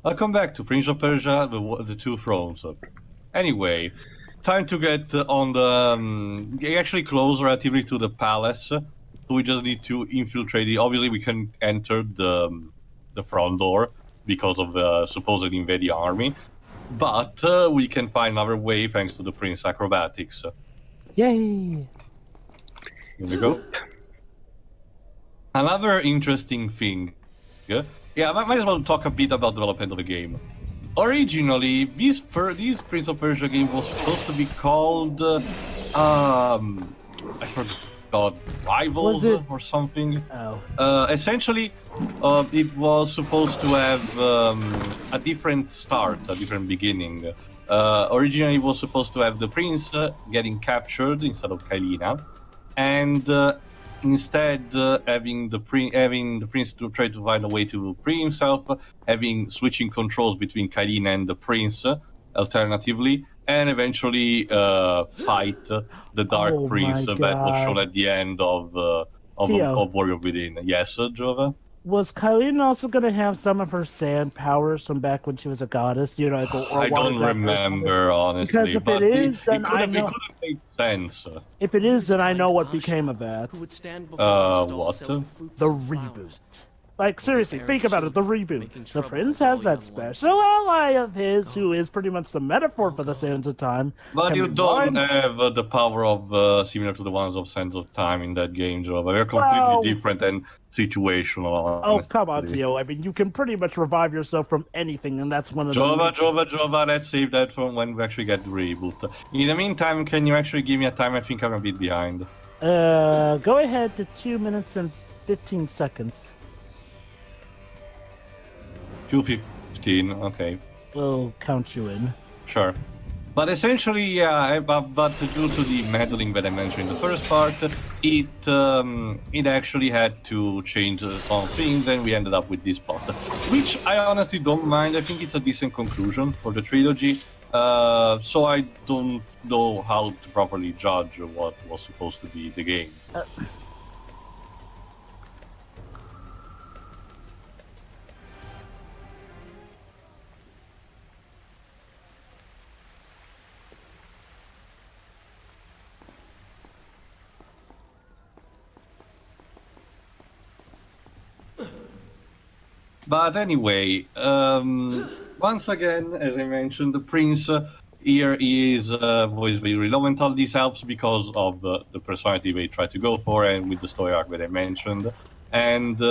Welcome back to Prince of Persia, the Two Thrones. Anyway, time to get on the... actually close relatively to the palace. So we just need to infiltrate it. Obviously, we can enter the front door because of the supposed invading army. But we can find another way thanks to the Prince acrobatics. Yay! Here we go. Another interesting thing... Yeah, I might as well talk a bit about the development of the game. Originally, this Prince of Persia game was supposed to be called... I forgot, Rivals or something. Oh. Essentially, it was supposed to have a different start, a different beginning. Originally, it was supposed to have the prince getting captured instead of Kailina, and instead having the prince to try to find a way to free himself, switching controls between Kailina and the prince, alternatively, and eventually fight the Dark Prince that was shown at the end of Warrior Within. Yes, Jova? Was Kailina also going to have some of her sand powers from back when she was a goddess? You know, like I don't remember, honestly. Because if it is, then I know. It could have made sense. If it is, then I know what became of that. What? The reboot. Like, seriously, think about it, the reboot. The prince has that special ally of his who is pretty much the metaphor for the Sands of Time. But you don't have the power of similar to the ones of Sands of Time in that game, Jova. They're completely different and situational. Honestly. Oh, come on, Theo. I mean, you can pretty much revive yourself from anything, and that's one of the... Jova, let's save that for when we actually get the reboot. In the meantime, can you actually give me a time? I think I'm a bit behind. Go ahead to 2 minutes and 15 seconds. 2:15, okay. We'll count you in. Sure. But essentially, yeah, but due to the meddling that I mentioned in the first part, it actually had to change some things, and we ended up with this plot. Which I honestly don't mind. I think it's a decent conclusion for the trilogy. So I don't know how to properly judge what was supposed to be the game. But anyway, once again, as I mentioned, the prince here is voiced by Relowenthal. This helps because of the personality they try to go for, and with the story arc that I mentioned. And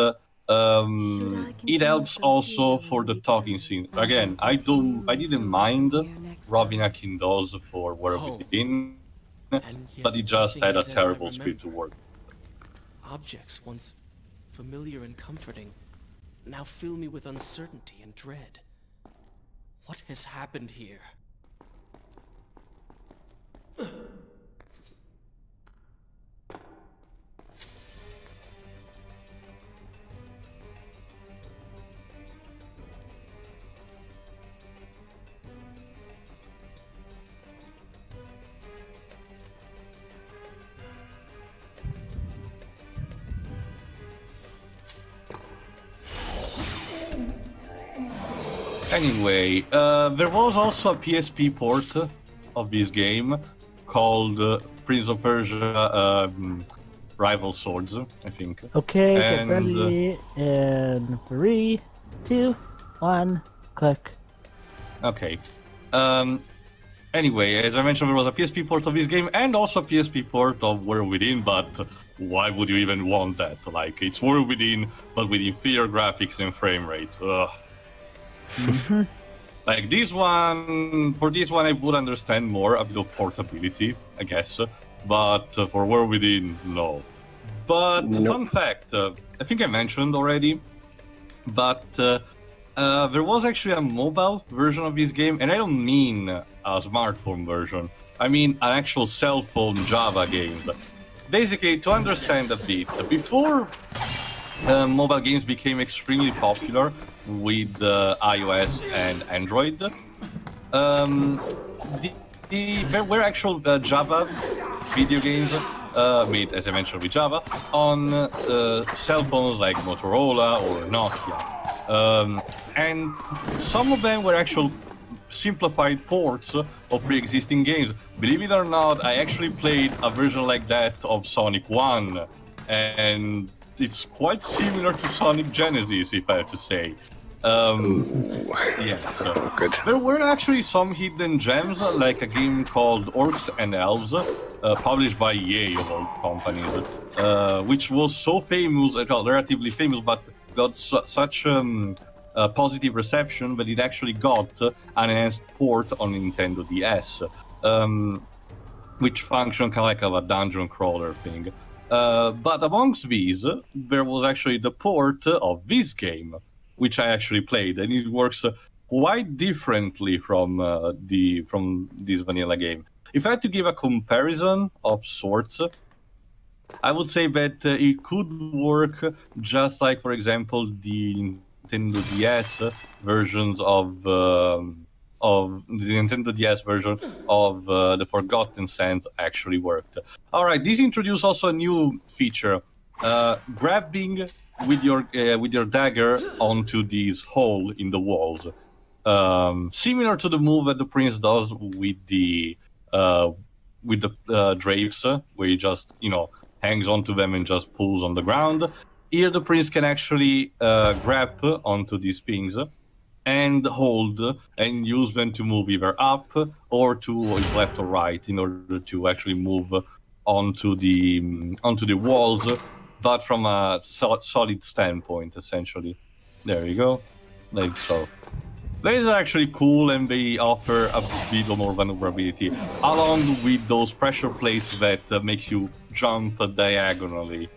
it helps also for the talking scene. Again, I didn't mind Robin Akindo's for Warrior Within, but it just had a terrible script to work. Objects once familiar and comforting now fill me with uncertainty and dread. What has happened here? Anyway, there was also a PSP port of this game called Prince of Persia Rival Swords, I think. Okay, get ready in 3, 2, 1, click. Okay. Anyway, as I mentioned, there was a PSP port of this game and also a PSP port of Warrior Within, but why would you even want that? Like, it's Warrior Within, but with inferior graphics and frame rate. Ugh. Like this one, for this one I would understand more a bit of portability, I guess, but for War Within, no. But fun fact, I think I mentioned already, but there was actually a mobile version of this game, and I don't mean a smartphone version, I mean an actual cell phone Java game. Basically, to understand a bit, before mobile games became extremely popular with iOS and Android, there were actual Java video games made, as I mentioned, with Java on cell phones like Motorola or Nokia. And some of them were actual simplified ports of pre-existing games. Believe it or not, I actually played a version like that of Sonic 1, and it's quite similar to Sonic Genesis, if I have to say. Yes. Good. There were actually some hidden gems, like a game called Orcs and Elves, published by EA of all companies, which was so famous, well, relatively famous, but got such positive reception that it actually got an enhanced port on Nintendo DS, which functioned kind of like a dungeon crawler thing. But amongst these, there was actually the port of this game, which I actually played, and it works quite differently from this vanilla game. If I had to give a comparison of sorts, I would say that it could work just like, for example, the Nintendo DS versions of the Nintendo DS version of the Forgotten Sands actually worked. All right, this introduced also a new feature. Grabbing with your dagger onto this hole in the walls, similar to the move that the prince does with the drapes, where he just hangs onto them and just pulls on the ground. Here, the prince can actually grab onto these things and hold and use them to move either up or to his left or right in order to actually move onto the walls, but from a solid standpoint, essentially. There you go, like so. That is actually cool, and they offer a bit more maneuverability, along with those pressure plates that makes you jump diagonally.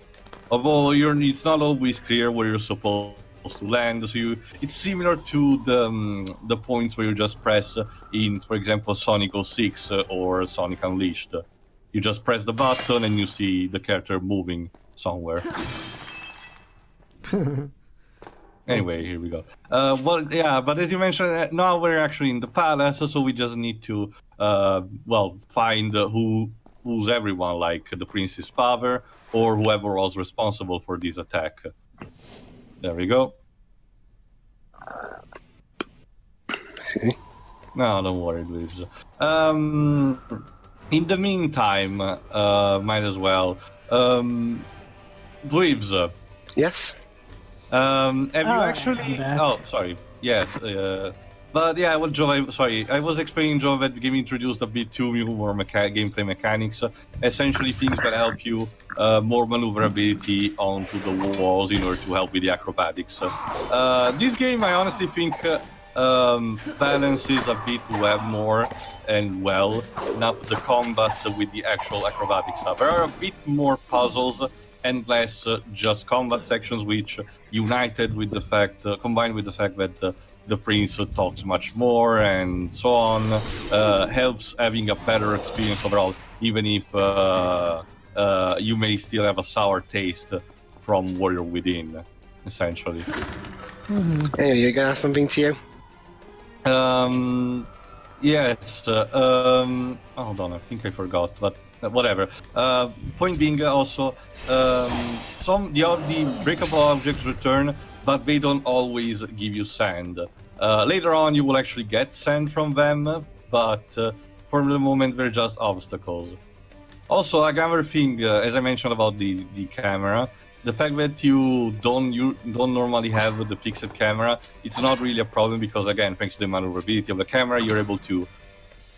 Although it's not always clear where you're supposed to land, so it's similar to the points where you just press in, for example, Sonic 06 or Sonic Unleashed. You just press the button and you see the character moving somewhere. Anyway, here we go. Well, yeah, but as you mentioned, now we're actually in the palace, so we just need to, find who's everyone, like the prince's father or whoever was responsible for this attack. There we go. See? No, don't worry, Luis. In the meantime, might as well. Dweebs. Yes? Have you actually... I'm back. Oh, sorry. Yes. But yeah, well, Joe, I was explaining, Joe, that the game introduced a bit too more gameplay mechanics. Essentially, things that help you more maneuverability onto the walls in order to help with the acrobatics. This game, I honestly think, balances a bit more and well enough the combat with the actual acrobatic stuff. There are a bit more puzzles and less just combat sections, which combined with the fact that the prince talks much more and so on, helps having a better experience overall, even if you may still have a sour taste from Warrior Within, essentially. Hey, you gonna ask something to you? Yes. Hold on, I think I forgot, but whatever. Point being, also, the breakable objects return, but they don't always give you sand. Later on, you will actually get sand from them, but for the moment, they're just obstacles. Also, another thing, as I mentioned about the camera, the fact that you don't normally have the fixed camera, it's not really a problem because, again, thanks to the maneuverability of the camera, you're able to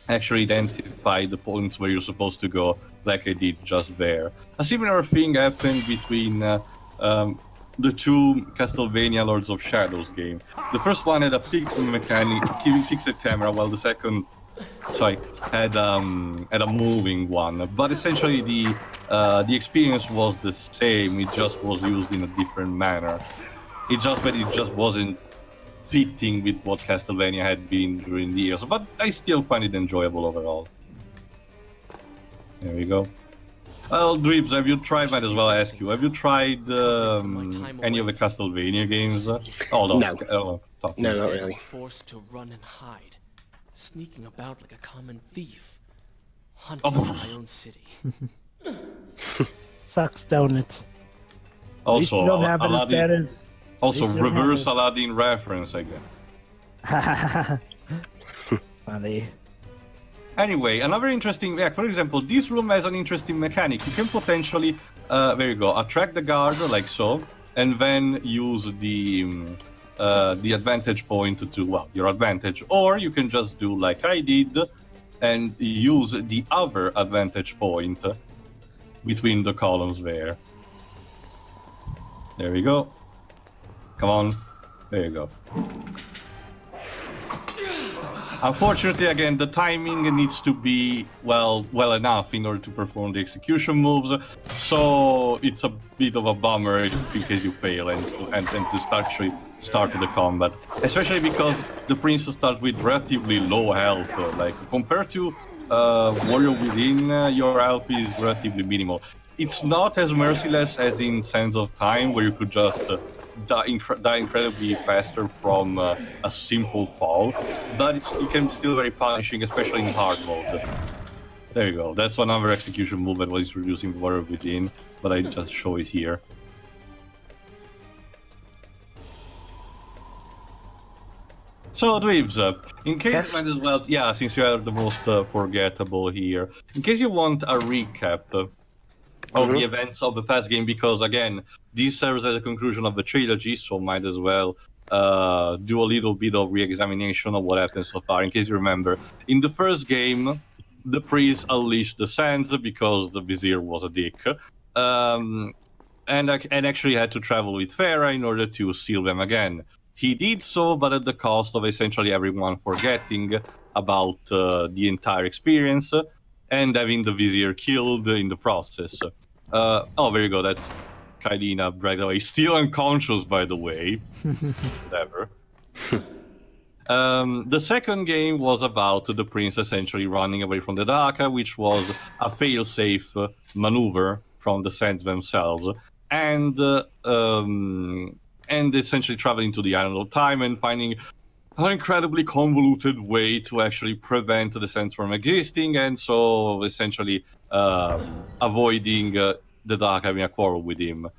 actually identify the points where you're supposed to go, like I did just there. A similar thing happened between the two Castlevania Lords of Shadows game. The first one had a fixed camera, while the second had a moving one. But essentially, the experience was the same. It just was used in a different manner. It's just that it just wasn't fitting with what Castlevania had been during the years. But I still find it enjoyable overall. There we go. Well, Dweebs, have you tried? Might as well ask you. Have you tried any of the Castlevania games? Hold on. No. No, not really. Forced to run and hide, sneaking about like a common thief, hunting my own city. Sucks, don't it? Also, you don't have it a as lot bad as Also, At least you don't reverse have Aladdin reference again. Funny. Anyway, another interesting, for example, this room has an interesting mechanic. You can potentially, there you go, attract the guard like so, and then use the advantage point to, well, your advantage. Or you can just do like I did, and use the other advantage point between the columns there. There we go. Come on. There you go. Unfortunately, again, the timing needs to be well enough in order to perform the execution moves. So it's a bit of a bummer in case you fail and to start the combat. Especially because the prince starts with relatively low health. Like compared to Warrior Within, your health is relatively minimal. It's not as merciless as in Sands of Time, where you could just die incredibly faster from a simple fall, but it can be still very punishing, especially in hard mode. There you go. That's another execution move that was introduced in Warrior Within, but I just show it here. So, Dweebs, in case you might as well, yeah, since you are the most forgettable here, in case you want a recap of the events of the past game, because again, this serves as a conclusion of the trilogy, so might as well do a little bit of re-examination of what happened so far. In case you remember, in the first game, the priest unleashed the sands because the vizier was a dick, and actually had to travel with Farah in order to seal them again. He did so, but at the cost of essentially everyone forgetting about the entire experience, and having the vizier killed in the process. Oh, there you go. That's Kailina right away. Still unconscious, by the way. Whatever. The second game was about the prince essentially running away from the Daka, which was a fail-safe maneuver from the Sands themselves, and essentially traveling to the Island of Time and finding an incredibly convoluted way to actually prevent the Sands from existing, and so essentially avoiding the Dark having a quarrel with him.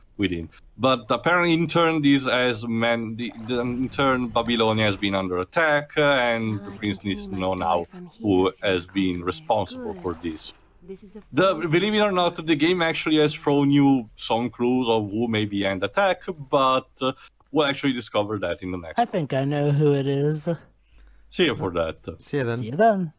But apparently, in turn, in turn, Babylonia has been under attack, and the prince needs to know now who has been responsible for this. Believe it or not, the game actually has thrown you some clues of who may be end attack, but we'll actually discover that in the next I think I know who it is. See you for that. See you then. See you then.